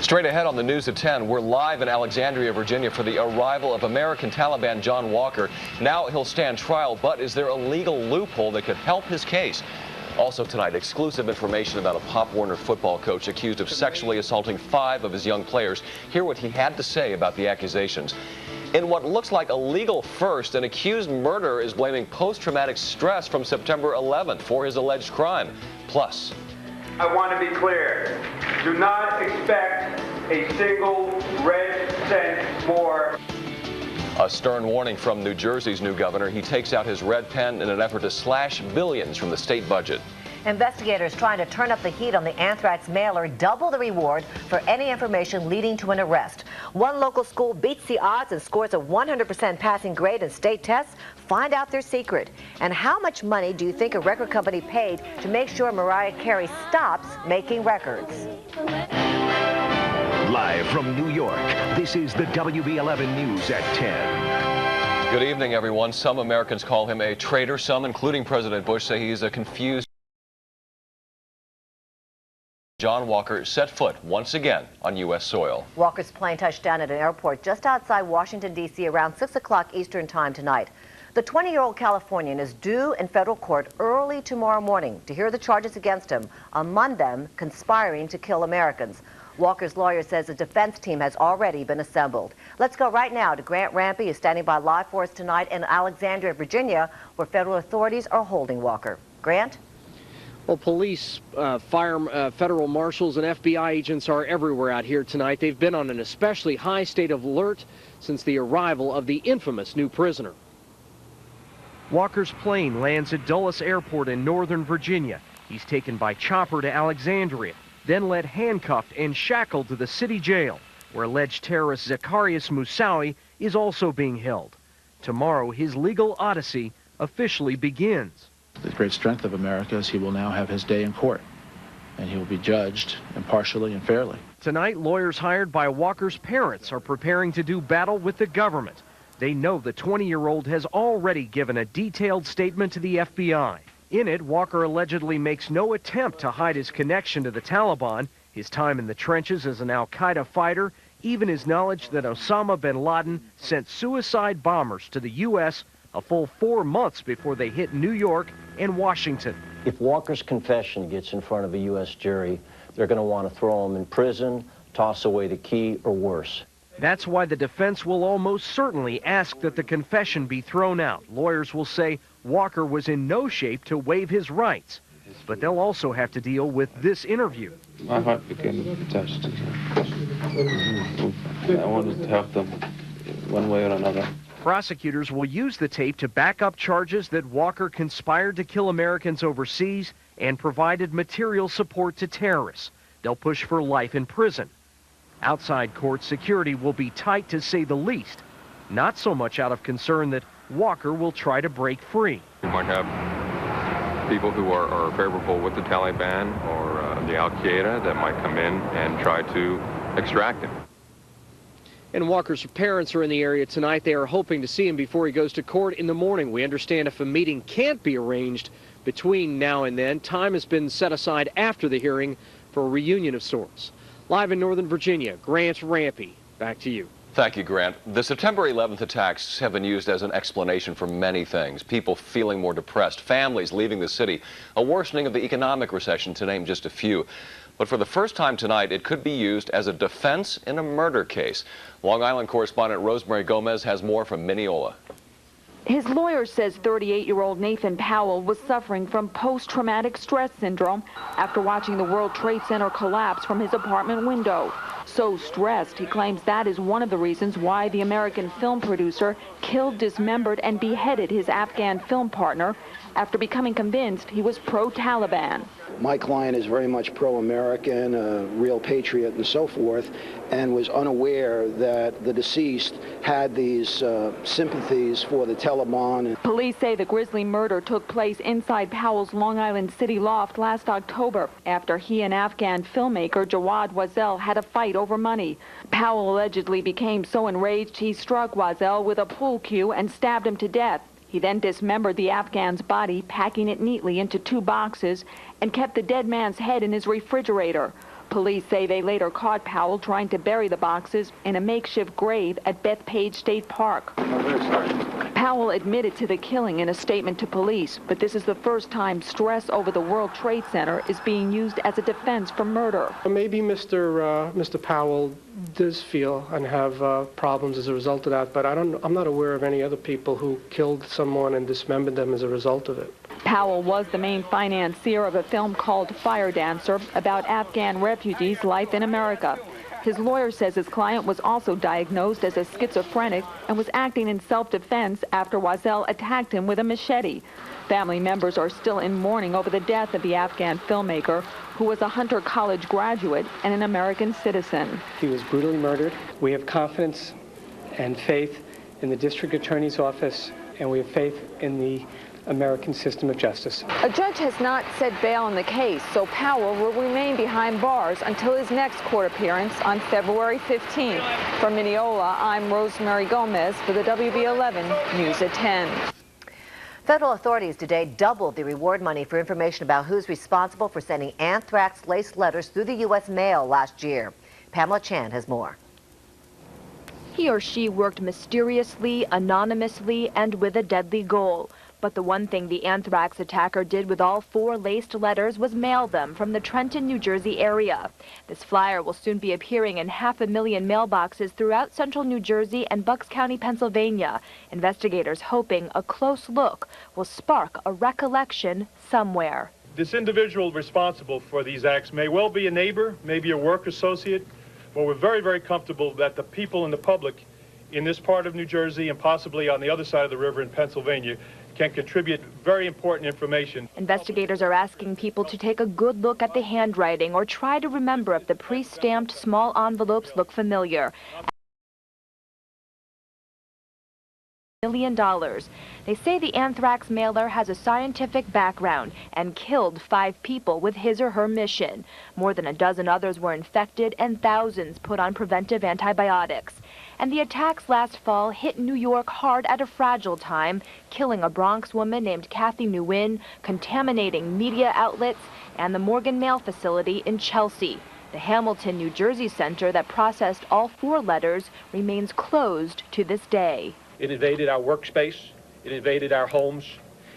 Straight ahead on the news at 10, we're live in Alexandria, Virginia for the arrival of American Taliban John Walker. Now he'll stand trial, but is there a legal loophole that could help his case? Also tonight, exclusive information about a Pop Warner football coach accused of sexually assaulting 5 of his young players. Hear what he had to say about the accusations. In what looks like a legal first, an accused murderer is blaming post-traumatic stress from September 11th for his alleged crime. Plus, I want to be clear. Do not expect a single red cent more. a stern warning from New Jersey's new governor. He takes out his red pen in an effort to slash billions from the state budget. Investigators trying to turn up the heat on the Anthrax mailer, double the reward for any information leading to an arrest. One local school beats the odds and scores a 100% passing grade in state tests. Find out their secret. And how much money do you think a record company paid to make sure Mariah Carey stops making records? Live from New York, this is the WB11 News at 10. Good evening, everyone. Some Americans call him a traitor. Some, including President Bush, say he's a confused. John Walker set foot once again on U.S. soil. Walker's plane touched down at an airport just outside Washington, D.C. around 6 o'clock Eastern time tonight. The 20-year-old Californian is due in federal court early tomorrow morning to hear the charges against him, among them conspiring to kill Americans. Walker's lawyer says a defense team has already been assembled. Let's go right now to Grant Rampey, who's standing by live for us tonight in Alexandria, Virginia, where federal authorities are holding Walker. Grant? Well, police, federal marshals, and FBI agents are everywhere out here tonight. They've been on an especially high state of alert since the arrival of the infamous new prisoner. Walker's plane lands at Dulles Airport in Northern Virginia. He's taken by chopper to Alexandria, then led handcuffed and shackled to the city jail, where alleged terrorist Zacarias Moussaoui is also being held. Tomorrow, his legal odyssey officially begins. The great strength of America is he will now have his day in court, and he will be judged impartially and fairly. Tonight, lawyers hired by Walker's parents are preparing to do battle with the government. They know the 20-year-old has already given a detailed statement to the FBI. In it, Walker allegedly makes no attempt to hide his connection to the Taliban, his time in the trenches as an al-Qaeda fighter, even his knowledge that Osama bin Laden sent suicide bombers to the U.S. a full 4 months before they hit New York and Washington. If Walker's confession gets in front of a U.S. jury, they're going to want to throw him in prison, toss away the key, or worse. That's why the defense will almost certainly ask that the confession be thrown out. Lawyers will say Walker was in no shape to waive his rights. But they'll also have to deal with this interview. My heart became touched. I wanted to help them one way or another. Prosecutors will use the tape to back up charges that Walker conspired to kill Americans overseas and provided material support to terrorists. They'll push for life in prison. Outside court, security will be tight to say the least, not so much out of concern that Walker will try to break free. You might have people who are favorable with the Taliban or the al-Qaeda that might come in and try to extract him. And Walker's parents are in the area tonight. They are hoping to see him before he goes to court in the morning. We understand if a meeting can't be arranged between now and then, time has been set aside after the hearing for a reunion of sorts. Live in Northern Virginia, Grant Rampey, back to you. Thank you, Grant. The September 11th attacks have been used as an explanation for many things. People feeling more depressed, families leaving the city, a worsening of the economic recession, to name just a few. But for the first time tonight, it could be used as a defense in a murder case. Long Island correspondent Rosemary Gomez has more from Mineola. His lawyer says 38-year-old Nathan Powell was suffering from post-traumatic stress syndrome after watching the World Trade Center collapse from his apartment window. So stressed, he claims that is one of the reasons why the American film producer killed, dismembered, and beheaded his Afghan film partner after becoming convinced he was pro-Taliban. My client is very much pro-American, a real patriot and so forth, and was unaware that the deceased had these sympathies for the Taliban. Police say the grisly murder took place inside Powell's Long Island City loft last October after he and Afghan filmmaker Jawad Wazel had a fight over money. Powell allegedly became so enraged he struck Wazel with a pool cue and stabbed him to death. He then dismembered the Afghan's body, packing it neatly into 2 boxes, and kept the dead man's head in his refrigerator. Police say they later caught Powell trying to bury the boxes in a makeshift grave at Bethpage State Park. Powell admitted to the killing in a statement to police, but this is the first time stress over the World Trade Center is being used as a defense for murder. Maybe Mr. Powell does feel and have problems as a result of that, but I'm not aware of any other people who killed someone and dismembered them as a result of it. Powell was the main financier of a film called Fire Dancer about Afghan refugees' life in America. His lawyer says his client was also diagnosed as a schizophrenic and was acting in self-defense after Wazel attacked him with a machete. Family members are still in mourning over the death of the Afghan filmmaker, who was a Hunter College graduate and an American citizen. He was brutally murdered. We have confidence and faith in the district attorney's office, and we have faith in the American system of justice. A judge has not set bail on the case, so Powell will remain behind bars until his next court appearance on February 15th. From Mineola, I'm Rosemary Gomez for the WB11 News at 10. Federal authorities today doubled the reward money for information about who's responsible for sending anthrax-laced letters through the U.S. mail last year. Pamela Chan has more. He or she worked mysteriously, anonymously, and with a deadly goal. But the one thing the anthrax attacker did with all 4 laced letters was mail them from the Trenton, New Jersey area. This flyer will soon be appearing in 500,000 mailboxes throughout central New Jersey and Bucks County, Pennsylvania. Investigators hoping a close look will spark a recollection somewhere. This individual responsible for these acts may well be a neighbor, maybe a work associate, but we're very, very comfortable that the people and the public in this part of New Jersey and possibly on the other side of the river in Pennsylvania can contribute very important information. Investigators are asking people to take a good look at the handwriting or try to remember if the pre-stamped small envelopes look familiar. $1 million. They say the anthrax mailer has a scientific background and killed 5 people with his or her mission. More than a dozen others were infected and thousands put on preventive antibiotics. And the attacks last fall hit New York hard at a fragile time, killing a Bronx woman named Kathy Nguyen, contaminating media outlets, and the Morgan Mail facility in Chelsea. The Hamilton, New Jersey center that processed all 4 letters remains closed to this day. It invaded our workspace, it invaded our homes,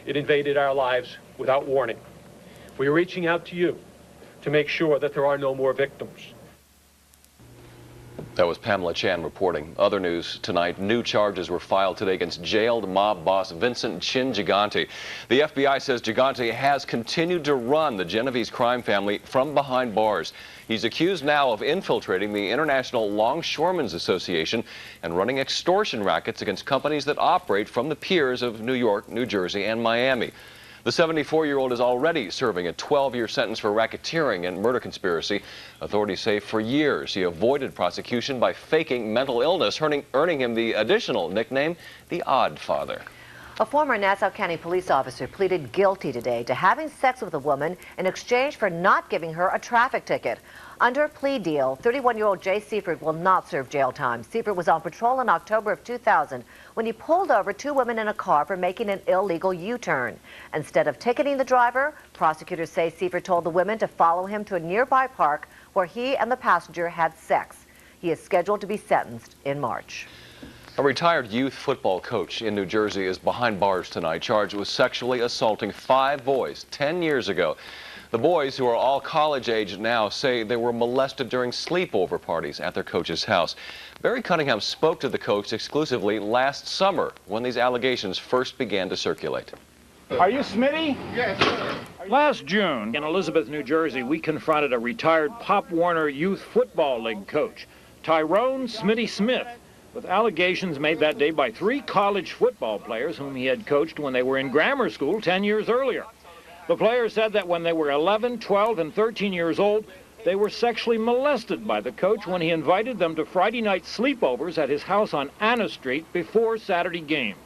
it invaded our lives without warning. We are reaching out to you to make sure that there are no more victims. That was Pamela Chan reporting. Other news tonight, new charges were filed today against jailed mob boss Vincent Chin Gigante. The FBI says Gigante has continued to run the Genovese crime family from behind bars. He's accused now of infiltrating the International Longshoremen's Association and running extortion rackets against companies that operate from the piers of New York, New Jersey, and Miami. The 74-year-old is already serving a 12-year sentence for racketeering and murder conspiracy. Authorities say for years he avoided prosecution by faking mental illness, earning him the additional nickname, the Odd Father. A former Nassau County police officer pleaded guilty today to having sex with a woman in exchange for not giving her a traffic ticket. Under a plea deal, 31-year-old Jay Seifert will not serve jail time. Seifert was on patrol in October of 2000 when he pulled over 2 women in a car for making an illegal U-turn. Instead of ticketing the driver, prosecutors say Seifert told the women to follow him to a nearby park where he and the passenger had sex. He is scheduled to be sentenced in March. A retired youth football coach in New Jersey is behind bars tonight, charged with sexually assaulting 5 boys 10 years ago. The boys, who are all college age now, say they were molested during sleepover parties at their coach's house. Barry Cunningham spoke to the coach exclusively last summer when these allegations first began to circulate. Are you Smitty? Yes, sir. Last June in Elizabeth, New Jersey, we confronted a retired Pop Warner Youth Football League coach, Tyrone Smitty Smith, with allegations made that day by 3 college football players whom he had coached when they were in grammar school 10 years earlier. The players said that when they were 11, 12, and 13 years old, they were sexually molested by the coach when he invited them to Friday night sleepovers at his house on Anna Street before Saturday games.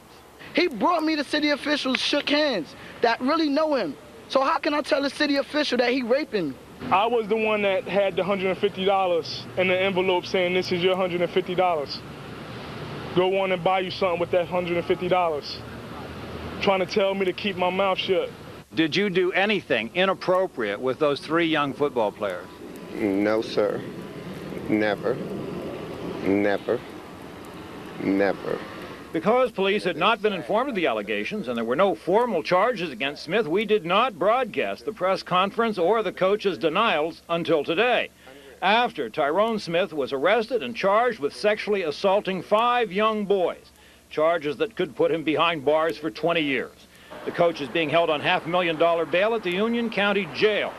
He brought me to city officials, shook hands, that really know him. So how can I tell a city official that he raping me? I was the one that had the $150 in the envelope saying this is your $150. Go on and buy you something with that $150. Trying to tell me to keep my mouth shut. Did you do anything inappropriate with those 3 young football players? No, sir. Never. Never. Never. Because police had not been informed of the allegations and there were no formal charges against Smith, we did not broadcast the press conference or the coach's denials until today, after Tyrone Smith was arrested and charged with sexually assaulting 5 young boys, charges that could put him behind bars for 20 years. The coach is being held on $500,000 bail at the Union County Jail.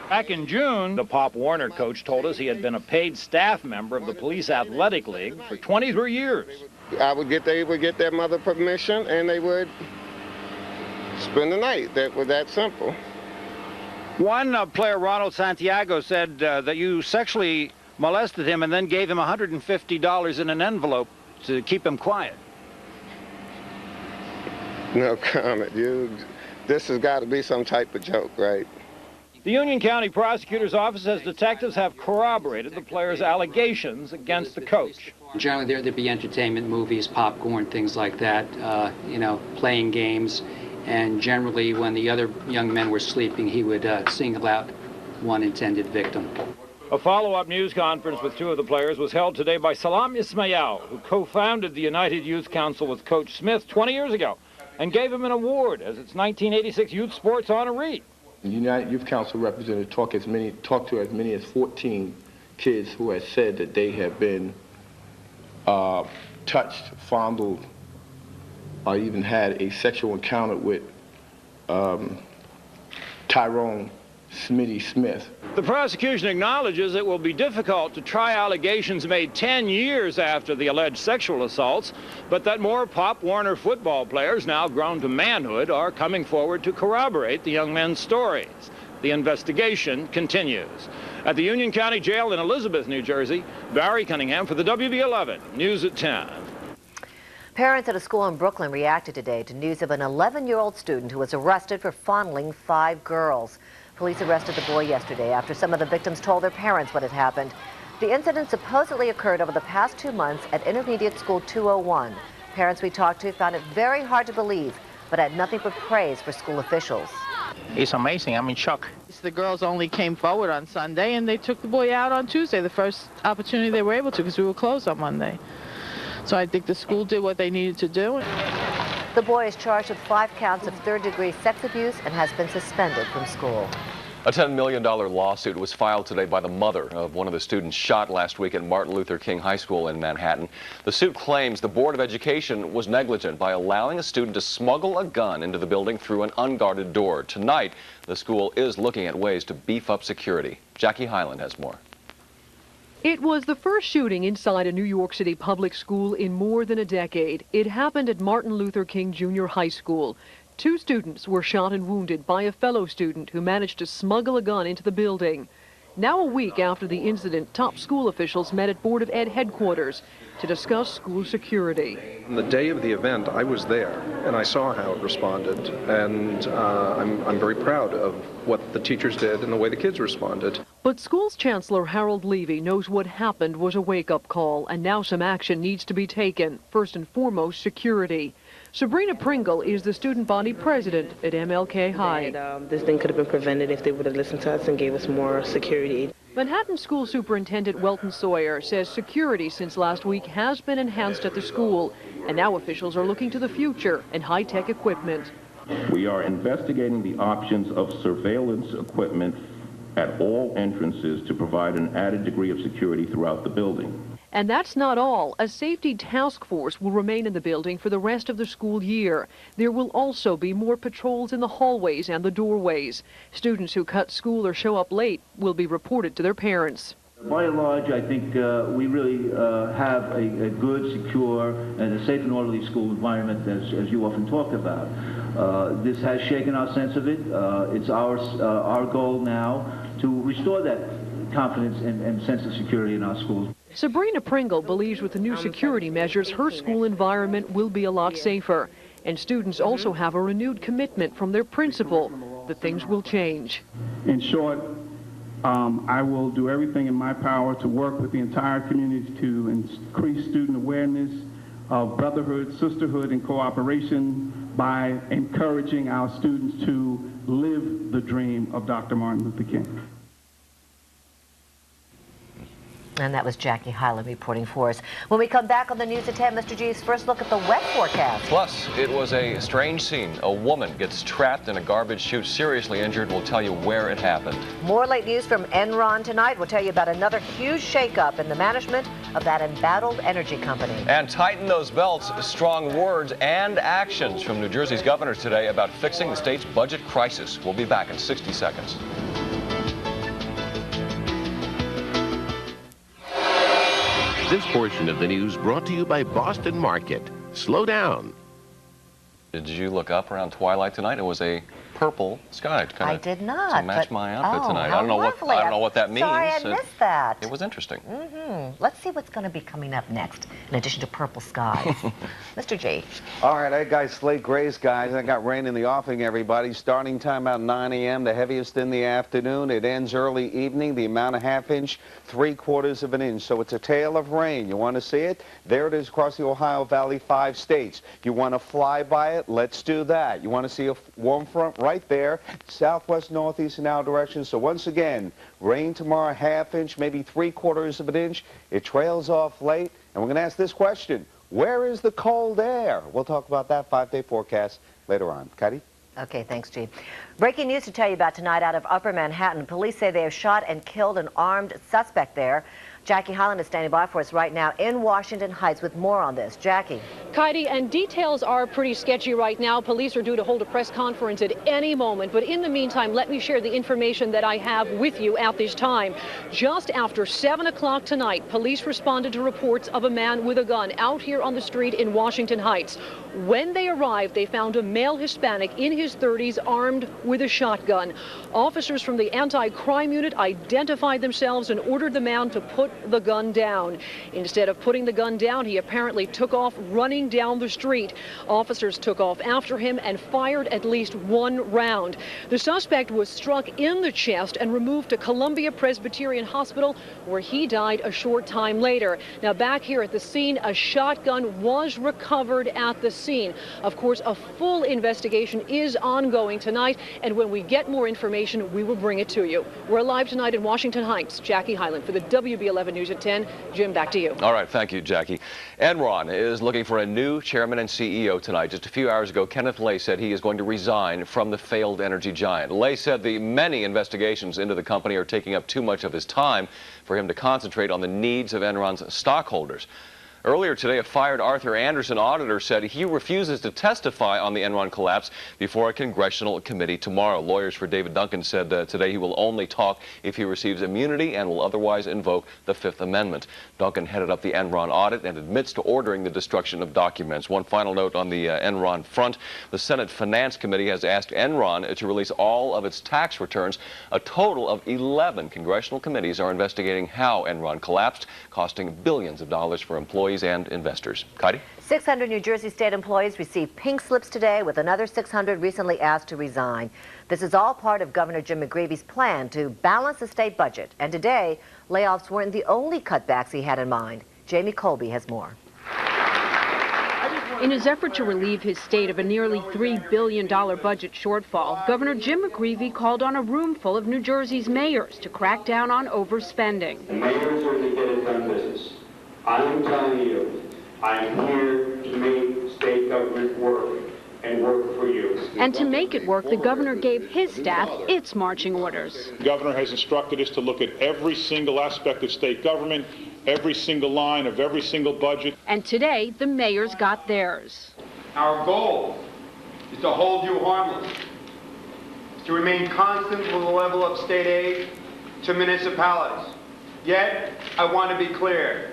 Back in June, the Pop Warner coach told us he had been a paid staff member of the Police Athletic League for 23 years. They would get their mother permission and they would spend the night. That was that simple. One player, Ronald Santiago, said that you sexually molested him and then gave him $150 in an envelope to keep him quiet. No comment. This has got to be some type of joke, right? The Union County Prosecutor's Office says detectives have corroborated the player's allegations against the coach. Generally, there'd be entertainment, movies, popcorn, things like that, playing games. And generally, when the other young men were sleeping, he would single out one intended victim. A follow-up news conference with 2 of the players was held today by Salam Ismail, who co-founded the United Youth Council with Coach Smith 20 years ago and gave him an award as its 1986 Youth Sports honoree. The United Youth Council representative talked to as many as 14 kids who had said that they have been touched, fondled, or even had a sexual encounter with Tyrone Smitty Smith. The prosecution acknowledges it will be difficult to try allegations made 10 years after the alleged sexual assaults, but that more Pop Warner football players, now grown to manhood, are coming forward to corroborate the young men's stories. The investigation continues. At the Union County Jail in Elizabeth, New Jersey, Barry Cunningham for the WB11 News at 10. Parents at a school in Brooklyn reacted today to news of an 11-year-old student who was arrested for fondling 5 girls. Police arrested the boy yesterday after some of the victims told their parents what had happened. The incident supposedly occurred over the past 2 months at Intermediate School 201. Parents we talked to found it very hard to believe, but had nothing but praise for school officials. It's amazing. I'm in shock. The girls only came forward on Sunday, and they took the boy out on Tuesday, the first opportunity they were able to, because we were closed on Monday. So I think the school did what they needed to do. The boy is charged with 5 counts of third-degree sex abuse and has been suspended from school. A $10 million lawsuit was filed today by the mother of one of the students shot last week at Martin Luther King High School in Manhattan. The suit claims the Board of Education was negligent by allowing a student to smuggle a gun into the building through an unguarded door. Tonight, the school is looking at ways to beef up security. Jackie Hyland has more. It was the first shooting inside a New York City public school in more than a decade. It happened at Martin Luther King Jr. High School. 2 students were shot and wounded by a fellow student who managed to smuggle a gun into the building. Now, a week after the incident, top school officials met at Board of Ed headquarters to discuss school security. On the day of the event, I was there, and I saw how it responded, and I'm very proud of what the teachers did and the way the kids responded. But school's Chancellor Harold Levy knows what happened was a wake-up call, and now some action needs to be taken. First and foremost, security. Sabrina Pringle is the student body president at MLK High. This thing could have been prevented if they would have listened to us and gave us more security. Manhattan School Superintendent Welton Sawyer says security since last week has been enhanced at the school, and now officials are looking to the future and high-tech equipment. We are investigating the options of surveillance equipment at all entrances to provide an added degree of security throughout the building. And that's not all. A safety task force will remain in the building for the rest of the school year. There will also be more patrols in the hallways and the doorways. Students who cut school or show up late will be reported to their parents. By and large, I think we really have a good, secure, and a safe and orderly school environment, as you often talk about. This has shaken our sense of it. It's our goal now to restore that confidence and sense of security in our schools. Sabrina Pringle believes with the new security measures, her school environment will be a lot safer. And students also have a renewed commitment from their principal that things will change. In short, I will do everything in my power to work with the entire community to increase student awareness of brotherhood, sisterhood, and cooperation by encouraging our students to live the dream of Dr. Martin Luther King. And that was Jackie Hyland reporting for us. When we come back on the News at 10, Mr. G's first look at the wet forecast. Plus, it was a strange scene. A woman gets trapped in a garbage chute, seriously injured. We'll tell you where it happened. More late news from Enron tonight. We'll tell you about another huge shakeup in the management of that embattled energy company. And tighten those belts. Strong words and actions from New Jersey's governor today about fixing the state's budget crisis. We'll be back in 60 seconds. This portion of the news brought to you by Boston Market. Slow down. Did you look up around twilight tonight? It was a purple sky. I did not. To match my outfit tonight. How I don't know what that means. Sorry, I missed that. It was interesting. Let's see what's going to be coming up next, in addition to purple skies. Mr. G. All right, I got slate gray skies. I got rain in the offing, everybody. Starting time about 9 a.m., the heaviest in the afternoon. It ends early evening. The amount of ½ inch, 3/4 of an inch. So it's a tail of rain. You want to see it? There it is across the Ohio Valley, 5 states. You want to fly by it? Let's do that. You want to see a warm front right there, southwest, northeast, and our direction. So once again, rain tomorrow, ½ inch, maybe 3/4 of an inch. It trails off late, and we're going to ask this question: where is the cold air? We'll talk about that 5-day forecast later on. Kaity? Okay, thanks, G. Breaking news to tell you about tonight out of Upper Manhattan. Police say they have shot and killed an armed suspect there. Jackie Hyland is standing by for us right now in Washington Heights with more on this. Jackie. Kaity, and details are pretty sketchy right now. Police are due to hold a press conference at any moment. But in the meantime, let me share the information that I have with you at this time. Just after 7 o'clock tonight, police responded to reports of a man with a gun out here on the street in Washington Heights. When they arrived, they found a male Hispanic in his 30s armed with a shotgun. Officers from the anti-crime unit identified themselves and ordered the man to put the gun down. Instead of putting the gun down, he apparently took off running down the street. Officers took off after him and fired at least 1 round. The suspect was struck in the chest and removed to Columbia Presbyterian Hospital, where he died a short time later. Now, back here at the scene, a shotgun was recovered at the scene. Of course, a full investigation is ongoing tonight, and when we get more information, we will bring it to you. We're live tonight in Washington Heights. Jackie Hyland for the WB11 News at 10. Jim, back to you. All right, thank you, Jackie. Enron is looking for a new chairman and CEO tonight. Just a few hours ago, Kenneth Lay said he is going to resign from the failed energy giant. Lay said the many investigations into the company are taking up too much of his time for him to concentrate on the needs of Enron's stockholders. Earlier today, a fired Arthur Anderson auditor said he refuses to testify on the Enron collapse before a congressional committee tomorrow. Lawyers for David Duncan said today he will only talk if he receives immunity and will otherwise invoke the Fifth Amendment. Duncan headed up the Enron audit and admits to ordering the destruction of documents. One final note on the Enron front. The Senate Finance Committee has asked Enron to release all of its tax returns. A total of 11 congressional committees are investigating how Enron collapsed, costing billions of dollars for employees and investors. Kaity? 600 New Jersey state employees received pink slips today, with another 600 recently asked to resign. This is all part of Governor Jim McGreevy's plan to balance the state budget. And today, layoffs weren't the only cutbacks he had in mind. Jamie Colby has more. In his effort to relieve his state of a nearly $3 billion budget shortfall, Governor Jim McGreevy called on a room full of New Jersey's mayors to crack down on overspending. The mayors are to get it done business. I'm telling you, I'm here to make state government work and work for you. And to make it work, the governor gave his staff its marching orders. The governor has instructed us to look at every single aspect of state government, every single line of every single budget. And today, the mayors got theirs. Our goal is to hold you harmless, to remain constant with the level of state aid to municipalities. Yet, I want to be clear.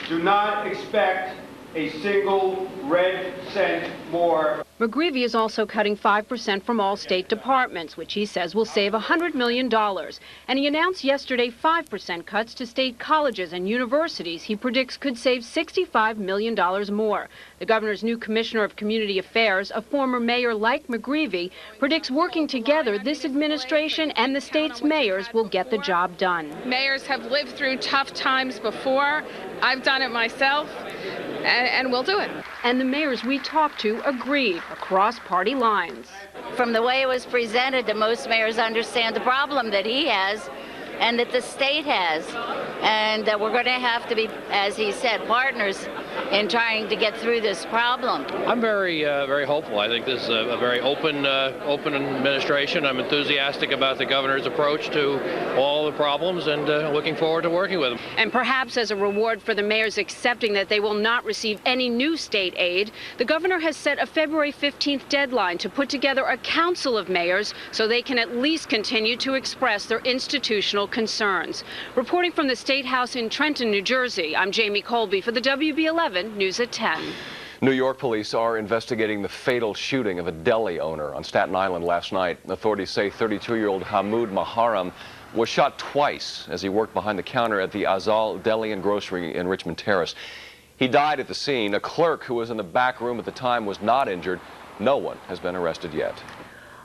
Do not expect a single red cent more. McGreevy is also cutting 5% from all state departments, which he says will save $100 million. And he announced yesterday 5% cuts to state colleges and universities he predicts could save $65 million more. The governor's new commissioner of community affairs, a former mayor like McGreevy, predicts working together, this administration and the state's mayors will get the job done. Mayors have lived through tough times before. I've done it myself, and we'll do it. And the mayors we talked to agreed across party lines. From the way it was presented, that most mayors understand the problem that he has and that the state has. and we're going to have to be, as he said, partners in trying to get through this problem. I'm very hopeful. I think this is a very open administration. I'm enthusiastic about the governor's approach to all the problems and looking forward to working with him. And perhaps as a reward for the mayors accepting that they will not receive any new state aid, the governor has set a February 15th deadline to put together a council of mayors so they can at least continue to express their institutional concerns. Reporting from the State House in Trenton, New Jersey, I'm Jamie Colby for the WB11 News at 10. New York police are investigating the fatal shooting of a deli owner on Staten Island last night. Authorities say 32-year-old Hamoud Maharam was shot twice as he worked behind the counter at the Azal Deli and Grocery in Richmond Terrace. He died at the scene. A clerk who was in the back room at the time was not injured. No one has been arrested yet.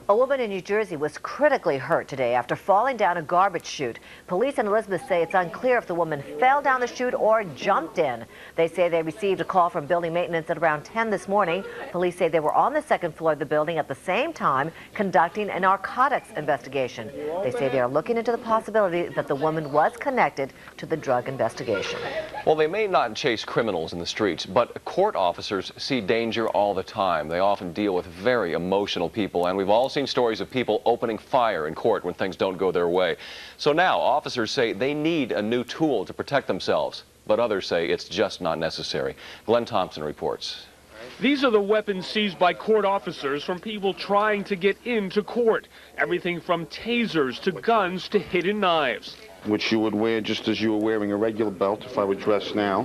A woman in New Jersey was critically hurt today after falling down a garbage chute. Police in Elizabeth say it's unclear if the woman fell down the chute or jumped in. They say they received a call from building maintenance at around 10 this morning. Police say they were on the second floor of the building at the same time conducting a narcotics investigation. They say they are looking into the possibility that the woman was connected to the drug investigation. Well, they may not chase criminals in the streets, but court officers see danger all the time. They often deal with very emotional people, and we've all seen stories of people opening fire in court when things don't go their way. So now officers say they need a new tool to protect themselves, but others say it's just not necessary. Glenn Thompson reports. These are the weapons seized by court officers from people trying to get into court. Everything from tasers to guns to hidden knives. Which you would wear just as you were wearing a regular belt if I were dressed now.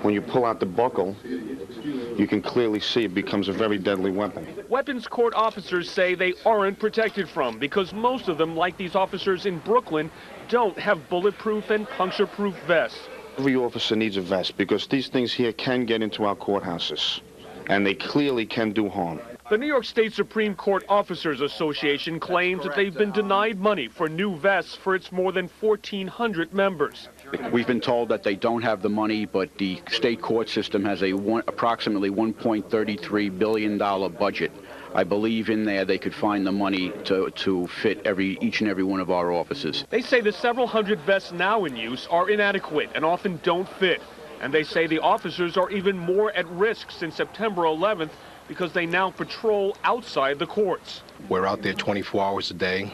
When you pull out the buckle, you can clearly see it becomes a very deadly weapon. Weapons court officers say they aren't protected from because most of them, like these officers in Brooklyn, don't have bulletproof and puncture-proof vests. Every officer needs a vest because these things here can get into our courthouses, and they clearly can do harm. The New York State Supreme Court Officers Association claims that they've been denied money for new vests for its more than 1,400 members. We've been told that they don't have the money, but the state court system has approximately $1.33 billion budget. I believe in there they could find the money to fit each and every one of our offices. They say the several hundred vests now in use are inadequate and often don't fit. And they say the officers are even more at risk since September 11th because they now patrol outside the courts. We're out there 24 hours a day,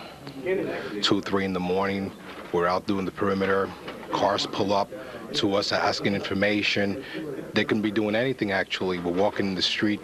2, 3 in the morning. We're out doing the perimeter. Cars pull up to us asking information. They can be doing anything, actually. We're walking in the street.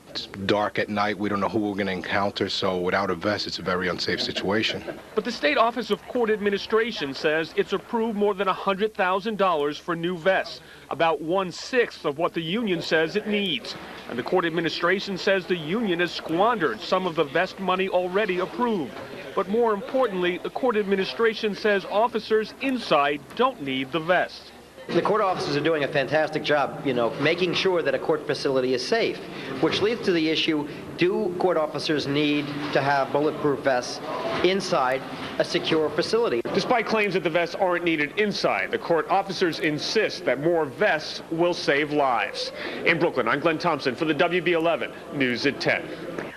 It's dark at night. We don't know who we're going to encounter, so without a vest, it's a very unsafe situation. But the State Office of Court Administration says it's approved more than $100,000 for new vests, about 1/6 of what the union says it needs. And the court administration says the union has squandered some of the vest money already approved. But more importantly, the court administration says officers inside don't need the vest. The court officers are doing a fantastic job, making sure that a court facility is safe, which leads to the issue, do court officers need to have bulletproof vests inside a secure facility? Despite claims that the vests aren't needed inside, the court officers insist that more vests will save lives. In Brooklyn, I'm Glenn Thompson for the WB11 News at 10.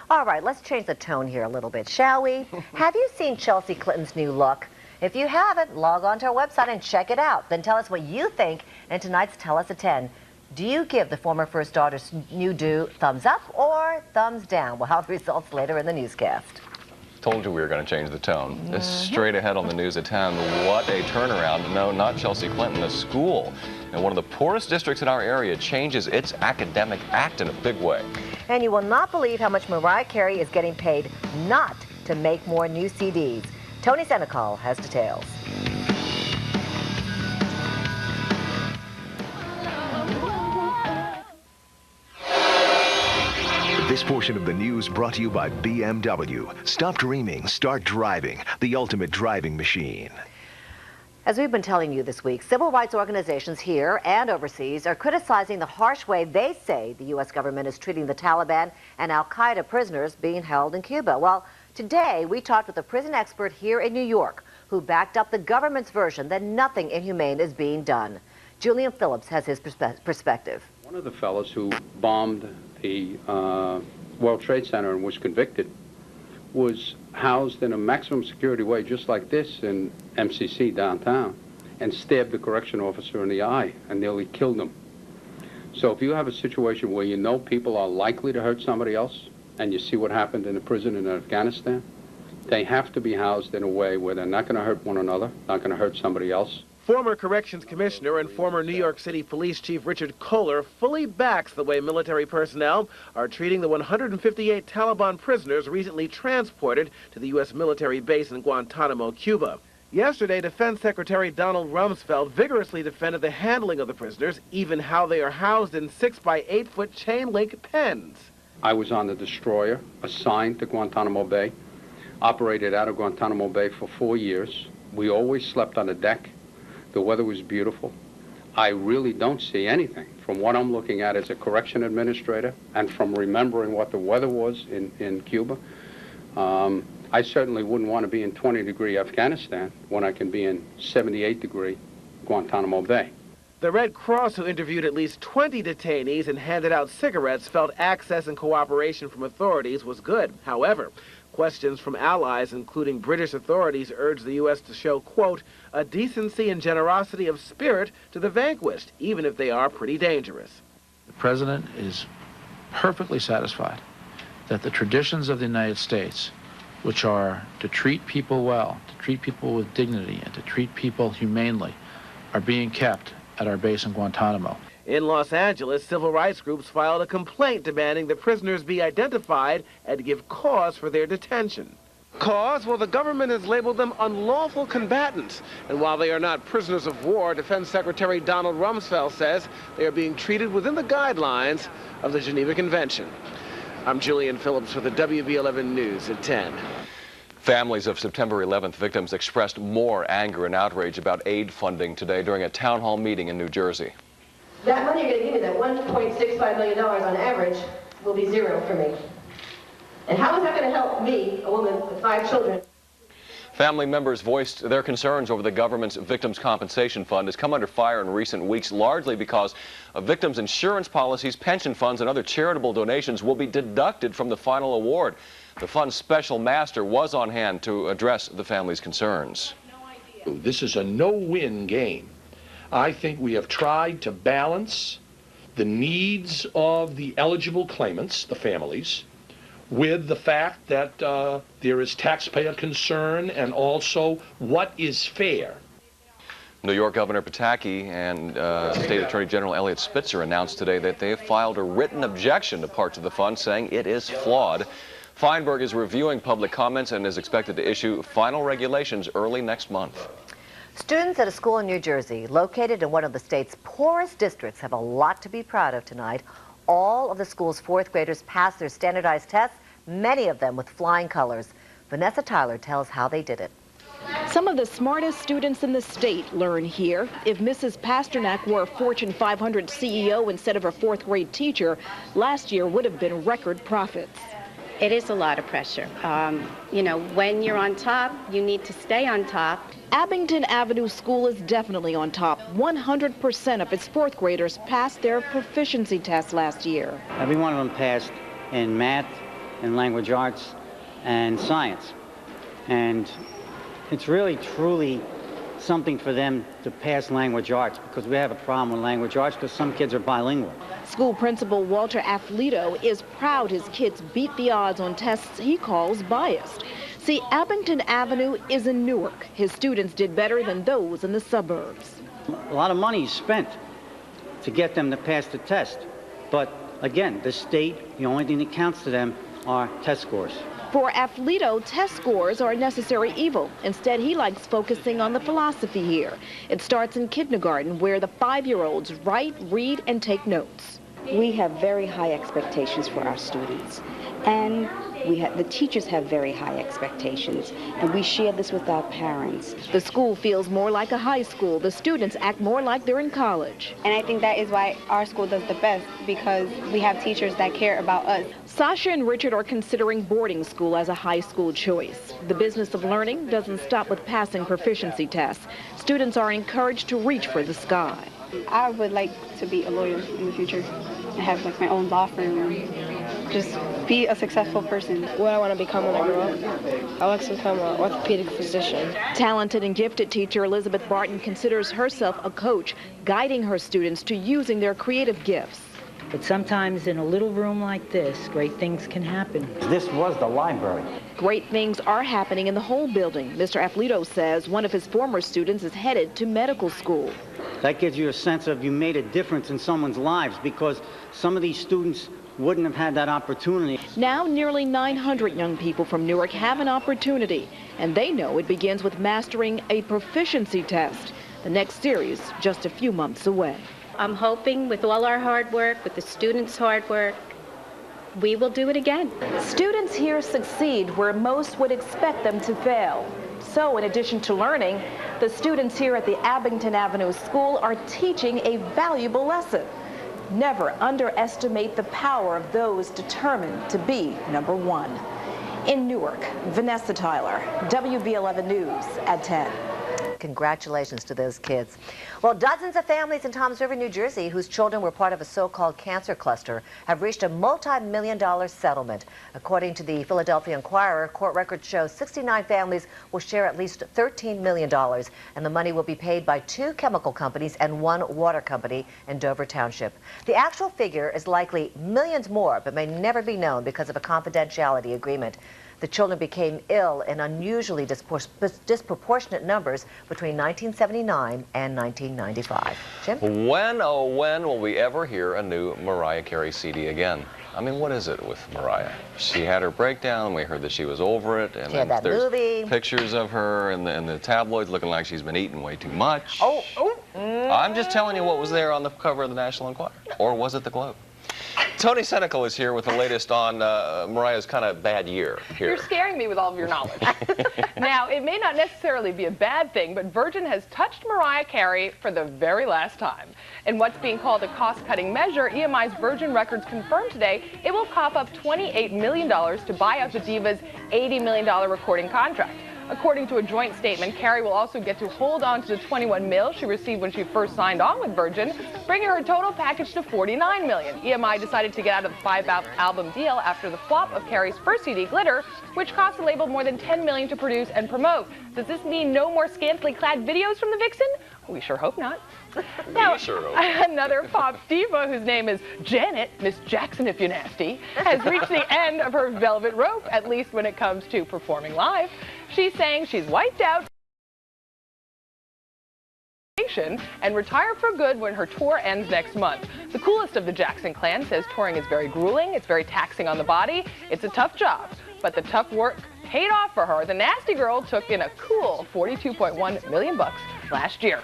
All right, let's change the tone here a little bit, shall we? Have you seen Chelsea Clinton's new look? If you haven't, log on to our website and check it out. Then tell us what you think in tonight's Tell Us at 10. Do you give the former first daughter's new do thumbs up or thumbs down? We'll have the results later in the newscast. Told you we were going to change the tone. Straight ahead on the News at 10. What a turnaround. No, not Chelsea Clinton. The school in one of the poorest districts in our area changes its academic act in a big way. And you will not believe how much Mariah Carey is getting paid not to make more new CDs. Tony Senecal has details. This portion of the news brought to you by BMW. Stop dreaming, start driving. The ultimate driving machine. As we've been telling you this week, civil rights organizations here and overseas are criticizing the harsh way they say the U.S. government is treating the Taliban and al-Qaeda prisoners being held in Cuba. Well, today we talked with a prison expert here in New York who backed up the government's version that nothing inhumane is being done. Julian Phillips has his perspective. One of the fellows who bombed the World Trade Center and was convicted was housed in a maximum security way just like this in MCC downtown. and stabbed the correction officer in the eye and nearly killed him. So if you have a situation where you know people are likely to hurt somebody else, and you see what happened in a prison in Afghanistan, they have to be housed in a way where they're not going to hurt one another, not going to hurt somebody else. Former Corrections Commissioner and former New York City Police Chief Richard Kohler fully backs the way military personnel are treating the 158 Taliban prisoners recently transported to the U.S. military base in Guantanamo, Cuba. Yesterday, Defense Secretary Donald Rumsfeld vigorously defended the handling of the prisoners, even how they are housed in 6 by 8-foot chain-link pens. I was on the destroyer assigned to Guantanamo Bay, operated out of Guantanamo Bay for 4 years. We always slept on the deck. The weather was beautiful. I really don't see anything from what I'm looking at as a correction administrator and from remembering what the weather was in Cuba. I certainly wouldn't want to be in 20-degree Afghanistan when I can be in 78-degree Guantanamo Bay. The Red Cross, who interviewed at least 20 detainees and handed out cigarettes, felt access and cooperation from authorities was good. However, questions from allies, including British authorities, urged the U.S. to show, quote, a decency and generosity of spirit to the vanquished, even if they are pretty dangerous. The President is perfectly satisfied that the traditions of the United States, which are to treat people well, to treat people with dignity, and to treat people humanely, are being kept at our base in Guantanamo. In Los Angeles, civil rights groups filed a complaint demanding the prisoners be identified and give cause for their detention. Cause? Well, the government has labeled them unlawful combatants. And while they are not prisoners of war, Defense Secretary Donald Rumsfeld says they are being treated within the guidelines of the Geneva Convention. I'm Julian Phillips for the WB11 News at 10. Families of September 11th victims expressed more anger and outrage about aid funding today during a town hall meeting in New Jersey. That money you're going to give me, that $1.65 million on average, will be zero for me. And how is that going to help me, a woman with 5 children? Family members voiced their concerns over the government's Victims' Compensation Fund has come under fire in recent weeks, largely because of victims' insurance policies, pension funds, and other charitable donations will be deducted from the final award. The fund's special master was on hand to address the family's concerns. This is a no-win game. I think we have tried to balance the needs of the eligible claimants, the families, with the fact that there is taxpayer concern and also what is fair. New York Governor Pataki and State Attorney General Eliot Spitzer announced today that they have filed a written objection to parts of the fund, saying it is flawed. Feinberg is reviewing public comments and is expected to issue final regulations early next month. Students at a school in New Jersey, located in one of the state's poorest districts, have a lot to be proud of tonight. All of the school's 4th graders passed their standardized tests, many of them with flying colors. Vanessa Tyler tells how they did it. Some of the smartest students in the state learn here. If Mrs. Pasternak were a Fortune 500 CEO instead of a 4th grade teacher, last year would have been record profits. It is a lot of pressure. You know, when you're on top, you need to stay on top. Abington Avenue School is definitely on top. 100% of its 4th graders passed their proficiency test last year. Every one of them passed in math, in language arts, and science. And it's really, truly something for them to pass language arts, because we have a problem with language arts because some kids are bilingual. School principal Walter Afflito is proud his kids beat the odds on tests he calls biased. See, Abington Avenue is in Newark. His students did better than those in the suburbs. A lot of money is spent to get them to pass the test. But again, the state, the only thing that counts to them are test scores. For Afflito, test scores are a necessary evil. Instead, he likes focusing on the philosophy here. It starts in kindergarten, where the 5-year-olds write, read, and take notes. We have very high expectations for our students, and the teachers have very high expectations, and we share this with our parents. The school feels more like a high school. The students act more like they're in college. And I think that is why our school does the best, because we have teachers that care about us. Sasha and Richard are considering boarding school as a high school choice. The business of learning doesn't stop with passing proficiency tests. Students are encouraged to reach for the sky. I would like to be a lawyer in the future and have like my own law firm. just be a successful person. What I want to become when I grow up, I like to become an orthopedic physician. Talented and gifted teacher Elizabeth Barton considers herself a coach, guiding her students to using their creative gifts. But sometimes in a little room like this, great things can happen. This was the library. Great things are happening in the whole building. Mr. Afflito says one of his former students is headed to medical school. That gives you a sense of you made a difference in someone's lives, because some of these students wouldn't have had that opportunity. Now nearly 900 young people from Newark have an opportunity, and they know it begins with mastering a proficiency test. The next series just a few months away. I'm hoping with all our hard work, with the students' hard work, we will do it again. Students here succeed where most would expect them to fail. So in addition to learning, the students here at the Abington Avenue School are teaching a valuable lesson. Never underestimate the power of those determined to be number one. In Newark, Vanessa Tyler, WB11 News at 10. Congratulations to those kids. Well, dozens of families in Toms River, New Jersey, whose children were part of a so-called cancer cluster, have reached a multi-million-dollar settlement. According to the Philadelphia Inquirer, court records show 69 families will share at least $13 million, and the money will be paid by 2 chemical companies and 1 water company in Dover Township. The actual figure is likely millions more, but may never be known because of a confidentiality agreement. The children became ill in unusually disproportionate numbers between 1979 and 1995. Jim? When, oh when, will we ever hear a new Mariah Carey CD again? I mean, what is it with Mariah? She had her breakdown, we heard that she was over it, and then there's pictures of her in the tabloids looking like she's been eating way too much. I'm just telling you what was there on the cover of the National Enquirer. Or was it the Globe? Tony Senecal is here with the latest on Mariah's kind of bad year here. You're scaring me with all of your knowledge. Now, it may not necessarily be a bad thing, but Virgin has touched Mariah Carey for the very last time. In what's being called a cost-cutting measure, EMI's Virgin Records confirmed today it will cough up $28 million to buy out the diva's $80 million recording contract. According to a joint statement, Carey will also get to hold on to the $21 million she received when she first signed on with Virgin, bringing her total package to $49 million. EMI decided to get out of the 5-album deal after the flop of Carey's first CD, Glitter, which cost the label more than $10 million to produce and promote. Does this mean no more scantily clad videos from the Vixen? We sure hope not. Now, another pop diva whose name is Janet, Miss Jackson if you're nasty, has reached the end of her velvet rope, at least when it comes to performing live. She's saying she's wiped out and retire for good when her tour ends next month. The coolest of the Jackson clan says touring is very grueling, it's very taxing on the body, it's a tough job, but the tough work paid off for her. The nasty girl took in a cool $42.1 million last year.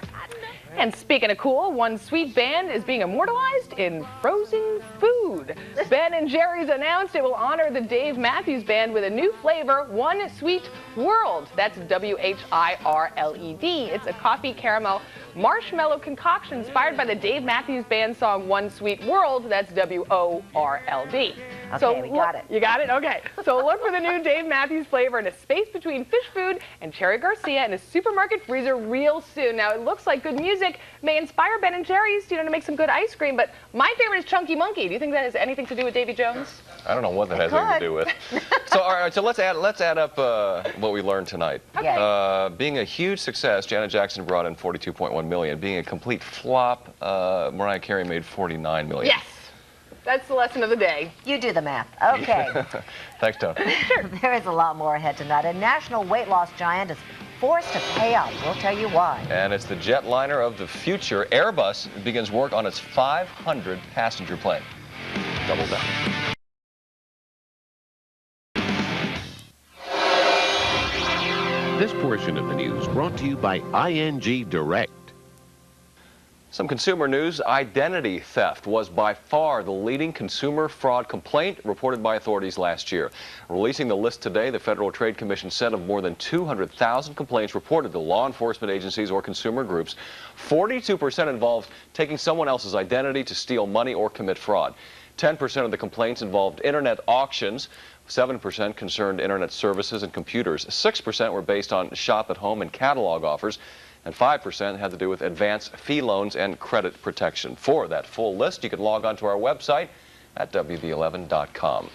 And speaking of cool, one sweet band is being immortalized in frozen food. Ben & Jerry's announced it will honor the Dave Matthews Band with a new flavor, One Sweet World. That's W-H-I-R-L-E-D. It's a coffee caramel marshmallow concoction inspired by the Dave Matthews Band song One Sweet World. That's W-O-R-L-D. Okay, so we got it. You got it? Okay. So look for the new Dave Matthews flavor in a space between fish food and Cherry Garcia in a supermarket freezer real soon. Now, it looks like good music may inspire Ben & Jerry's, to make some good ice cream, but my favorite is Chunky Monkey. Do you think that has anything to do with Davy Jones? I don't know what that has anything to do with. So, all right, so let's add up what we learned tonight. Okay. Being a huge success, Janet Jackson brought in $42.1 million. Being a complete flop, Mariah Carey made $49 million. Yes. That's the lesson of the day. You do the math. Okay. Thanks, Tony. There is a lot more ahead tonight. A national weight loss giant is forced to pay up. We'll tell you why. And it's the jetliner of the future. Airbus begins work on its 500-passenger plane. Double down. This portion of the news brought to you by ING Direct. Some consumer news. Identity theft was by far the leading consumer fraud complaint reported by authorities last year. Releasing the list today, the Federal Trade Commission said of more than 200,000 complaints reported to law enforcement agencies or consumer groups, 42% involved taking someone else's identity to steal money or commit fraud. 10% of the complaints involved internet auctions. 7% concerned internet services and computers. 6% were based on shop at home and catalog offers. And 5% had to do with advance fee loans and credit protection. For that full list, you can log on to our website at WB11.com.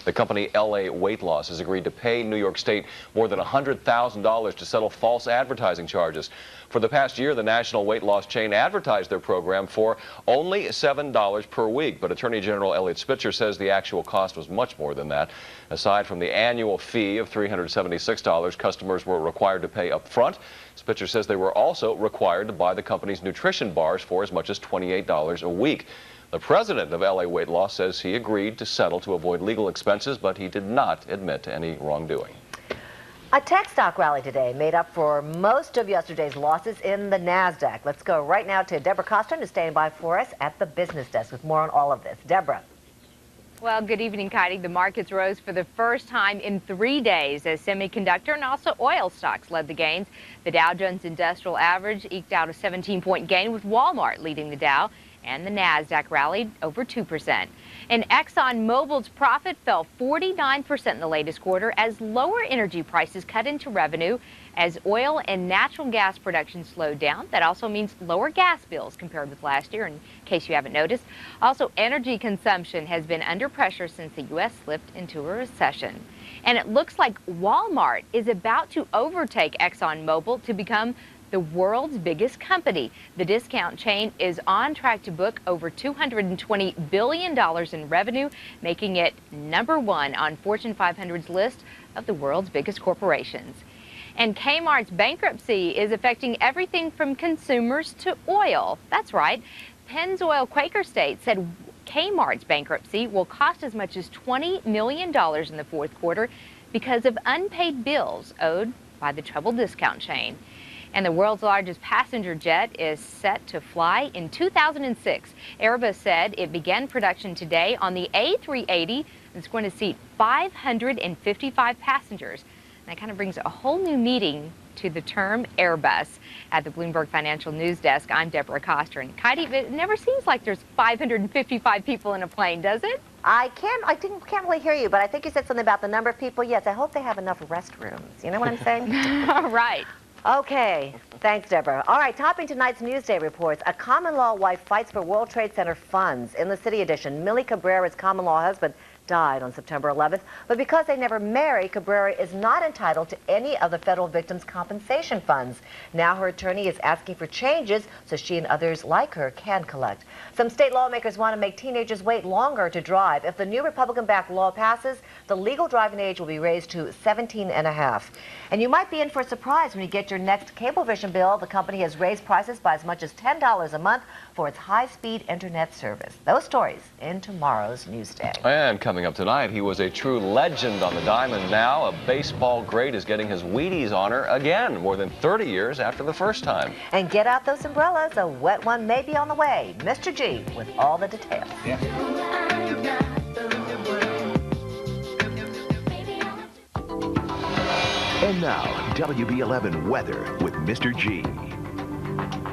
The company LA Weight Loss has agreed to pay New York State more than $100,000 to settle false advertising charges. For the past year, the national weight loss chain advertised their program for only $7 per week, but Attorney General Elliot Spitzer says the actual cost was much more than that. Aside from the annual fee of $376 customers were required to pay up front, Spitzer says they were also required to buy the company's nutrition bars for as much as $28 a week. The president of LA Weight Loss says he agreed to settle to avoid legal expenses, but he did not admit to any wrongdoing. A tech stock rally today made up for most of yesterday's losses in the NASDAQ. Let's go right now to Deborah Costner, who's standing by for us at the business desk with more on all of this. Deborah. Well, good evening, Kaity. The markets rose for the first time in 3 days as semiconductor and also oil stocks led the gains. The Dow Jones Industrial Average eked out a 17-point gain with Walmart leading the Dow, and the NASDAQ rallied over 2%. And ExxonMobil's profit fell 49% in the latest quarter as lower energy prices cut into revenue as oil and natural gas production slowed down. That also means lower gas bills compared with last year, in case you haven't noticed. Also, energy consumption has been under pressure since the U.S. slipped into a recession. And it looks like Walmart is about to overtake ExxonMobil to become the world's biggest company. The discount chain is on track to book over $220 billion in revenue, making it #1 on Fortune 500's list of the world's biggest corporations. And Kmart's bankruptcy is affecting everything from consumers to oil. That's right. Pennzoil Quaker State said Kmart's bankruptcy will cost as much as $20 million in the fourth quarter because of unpaid bills owed by the troubled discount chain. And the world's largest passenger jet is set to fly in 2006. Airbus said it began production today on the A380. It's going to seat 555 passengers. And that kind of brings a whole new meaning to the term Airbus. At the Bloomberg Financial News Desk, I'm Deborah Costner. And Kaity, it never seems like there's 555 people in a plane, does it? I can't really hear you, but I think you said something about the number of people. Yes, I hope they have enough restrooms. You know what I'm saying? Right. Okay, thanks, Deborah. All right, topping tonight's Newsday reports, a common law wife fights for World Trade Center funds. In the city edition, Millie Cabrera's common law husband died on September 11th, but because they never married, Cabrera is not entitled to any of the federal victims' compensation funds. Now her attorney is asking for changes so she and others like her can collect. Some state lawmakers want to make teenagers wait longer to drive. If the new Republican-backed law passes, the legal driving age will be raised to 17 and a half. And you might be in for a surprise when you get your next Cablevision bill. The company has raised prices by as much as $10 a month for its high-speed internet service. Those stories in tomorrow's Newsday. And coming up tonight, he was a true legend on the diamond. Now a baseball great is getting his Wheaties honor again, more than 30 years after the first time. And get out those umbrellas. A wet one may be on the way. Mr. G with all the details. And now, WB11 weather with Mr. G.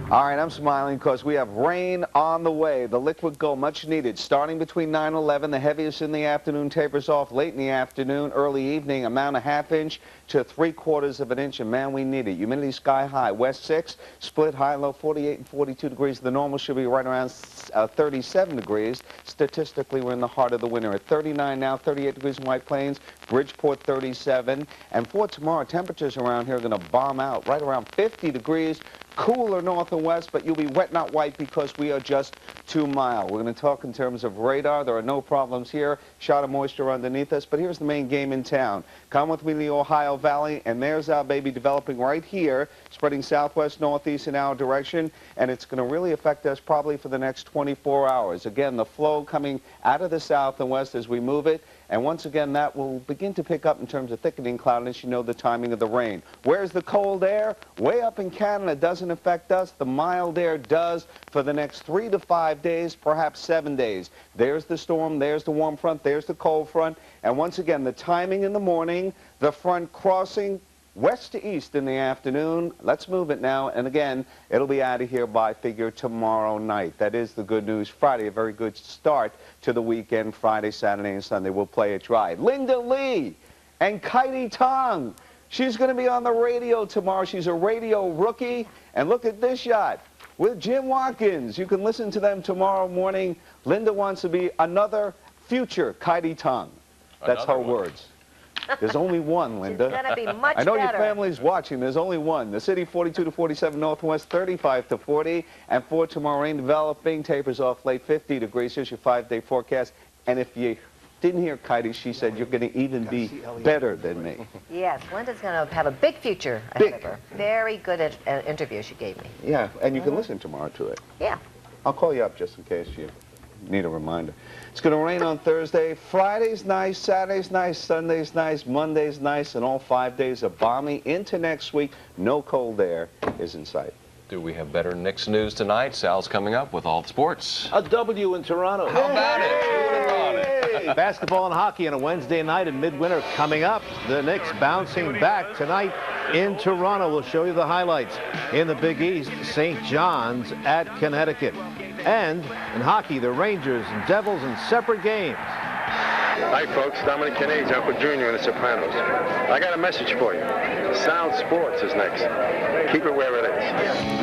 All right, I'm smiling because we have rain on the way. The liquid gold, much needed, starting between 9 and 11. The heaviest in the afternoon tapers off late in the afternoon, early evening, amount a ½ inch to 3/4 of an inch. And man, we need it. Humidity sky high. West 6, split high and low 48 and 42 degrees. The normal should be right around 37 degrees. Statistically, we're in the heart of the winter. At 39 now, 38 degrees in White Plains, Bridgeport 37. And for tomorrow, temperatures around here are going to bomb out right around 50 degrees. Cooler north and west, but you'll be wet, not white, because we are just too mild. We're going to talk in terms of radar. There are no problems here. Shot of moisture underneath us, but here's the main game in town. Come with me to the Ohio Valley, and there's our baby developing right here, spreading southwest, northeast in our direction, and it's going to really affect us probably for the next 24 hours. Again, the flow coming out of the south and west as we move it, and once again, that will begin to pick up in terms of thickening cloudiness. You know the timing of the rain. Where's the cold air? Way up in Canada. Doesn't affect us. The mild air does for the next 3 to 5 days, perhaps 7 days. There's the storm. There's the warm front. There's the cold front. And once again, the timing in the morning, the front crossing west to east in the afternoon. Let's move it now. And again, it'll be out of here by figure tomorrow night. That is the good news. Friday, a very good start to the weekend. Friday, Saturday, and Sunday, we'll play it dry. Linda Lee and Kaity Tong. She's going to be on the radio tomorrow. She's a radio rookie. And look at this shot with Jim Watkins. You can listen to them tomorrow morning. Linda wants to be another future Kaity Tong. That's Another her one. words. There's only one, Linda. It's gonna be much I know better. your family's watching. There's only one. The city 42 to 47 northwest, 35 to 40. And for tomorrow, rain developing, tapers off late 50 degrees. Here's your 5-day forecast. And if you didn't hear Kaity, she said you're going to even be better than me. Yes, Linda's going to have a big future ahead of her. Very good interview she gave me. Yeah, and you can listen tomorrow to it. Yeah. I'll call you up just in case you need a reminder. It's going to rain on Thursday. Friday's nice, Saturday's nice, Sunday's nice, Monday's nice, and all 5 days are balmy. Into next week, no cold air is in sight. Do we have better Knicks news tonight? Sal's coming up with all the sports. A W in Toronto. How about it? Basketball and hockey on a Wednesday night in midwinter coming up. The Knicks bouncing back tonight in Toronto. We'll show you the highlights. In the Big East, St. John's at Connecticut. And in hockey, the Rangers and Devils in separate games. Hi, folks. Dominic Canage, Uncle Junior in The Sopranos. I got a message for you. Sound Sports is next. Keep it where it is.